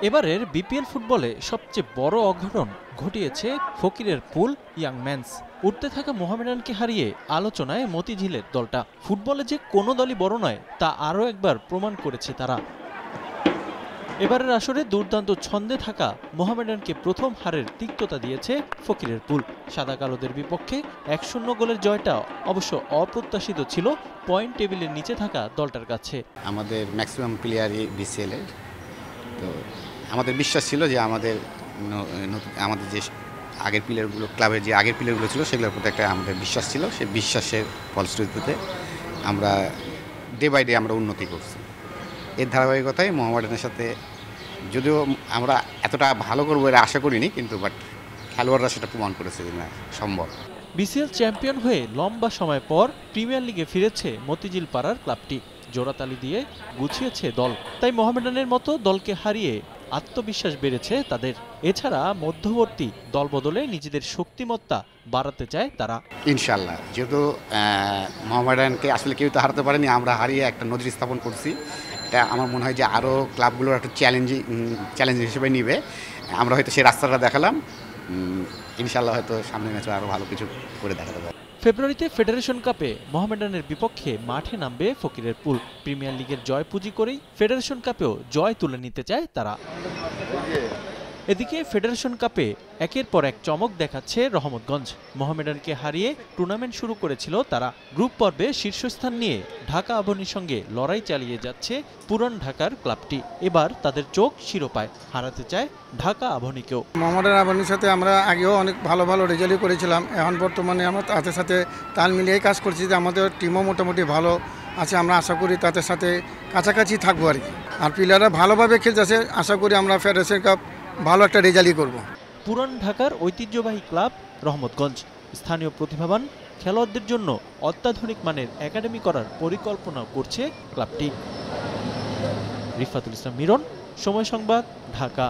এবারের বিপিএল ফুটবলে সবচেয়ে বড় অঘটন ঘটিয়েছে ফকিরের পুল ইয়াং ম্যানস। উঠতে থাকা মোহামেডানকে হারিয়ে আলোচনায় মতিঝিলের দলটা। ফুটবলে যে কোনো দলই বড় নয় তা আরও একবার প্রমাণ করেছে তারা। এবারের আসরে দুর্দান্ত ছন্দে থাকা মোহামেডানকে প্রথম হারের তিক্ততা দিয়েছে ফকিরের পুল। সাদা কালোদের বিপক্ষে 1-0 গোলের জয়টা অবশ্য অপ্রত্যাশিত ছিল পয়েন্ট টেবিলের নিচে থাকা দলটার কাছে। আমাদের ম্যাক্সিমাম প্লেয়ারই বিসিএলের, তো আমাদের বিশ্বাস ছিল যে আমাদের যে আগের প্লেয়ারগুলো, ক্লাবের যে আগের প্লেয়ারগুলো ছিল সেগুলোর প্রতি একটা আমাদের বিশ্বাস ছিল। সেই বিশ্বাসের ফলশ্রুতিতে আমরা ডে বাই ডে আমরা উন্নতি করছি। এর ধারাবাহিকতায় মোহামেডানের সাথে যদিও আমরা এতটা ভালো করবো এর আশা করিনি, কিন্তু বাট খেলোয়াড়রা সেটা প্রমাণ করেছে যে না, সম্ভব। বিসিএল চ্যাম্পিয়ন হয়ে লম্বা সময় পর প্রিমিয়ার লিগে ফিরেছে মতিঝিল পাড়ার ক্লাবটি। জোড়াতালি দিয়ে গুছিয়েছে দল, তাই মোহামেডানের মতো দলকে হারিয়ে আত্মবিশ্বাস বেড়েছে তাদের। এছাড়া মধ্যবর্তী দল বদলে নিজেদের শক্তিমত্তা বাড়াতে চায় তারা। ইনশাল্লাহ, যেহেতু মোহামেডানকে আসলে কেউ তো হারাতে পারেনি, আমরা হারিয়ে একটা নজির স্থাপন করছি। এটা আমার মনে হয় যে আরও ক্লাবগুলোর একটা চ্যালেঞ্জ হিসেবে নিবে। আমরা হয়তো সেই রাস্তাটা দেখালাম, ইনশাল্লাহ হয়তো সামনের ম্যাচে আরও ভালো কিছু করে দেখাতে পারবে। ফেব্রুয়ারিতে ফেডারেশন কাপে মোহামেডানের বিপক্ষে মাঠে নামবে ফকিরের পুল। প্রিমিয়ার লিগের জয় পুঁজি করেই ফেডারেশন কাপেও জয় তুলে নিতে চায় তারা। এদিকে ফেডারেশন কাপে একের পর এক চমক দেখাচ্ছে রহমতগঞ্জ। মোহামেডানকে হারিয়ে টুর্নামেন্ট শুরু করেছিল তারা। গ্রুপ পর্বে শীর্ষস্থান নিয়ে ঢাকা আবাহনীর সঙ্গে লড়াই চালিয়ে যাচ্ছে পুরান ঢাকার ক্লাবটি। এবার তাদের চোখ শিরোপায়, হারাতে চায় ঢাকা আবাহনীকেও। মোহামেডান আবাহনীর সাথে আমরা আগেও অনেক ভালো ভালো রেজাল্ট করেছিলাম। এখন বর্তমানে আমরা তাদের সাথে তাল মিলিয়ে কাজ করছি, যে আমাদের টিমও মোটামুটি ভালো আছে। আমরা আশা করি তাদের সাথে কাছাকাছি থাকবো আর কি। আর প্লেয়াররা ভালোভাবে খেলতেছে, আশা করি আমরা ফেডারেশন কাপ ভালো একটা রেজাল্টই করব। পুরান ঢাকার ঐতিহ্যবাহী ক্লাব রহমতগঞ্জ স্থানীয় প্রতিভাবান খেলোয়াড়দের জন্য অত্যাধুনিক মানের একাডেমি করার পরিকল্পনা করছে ক্লাবটি। রিফাতুল ইসলাম মিরন, সময় সংবাদ, ঢাকা।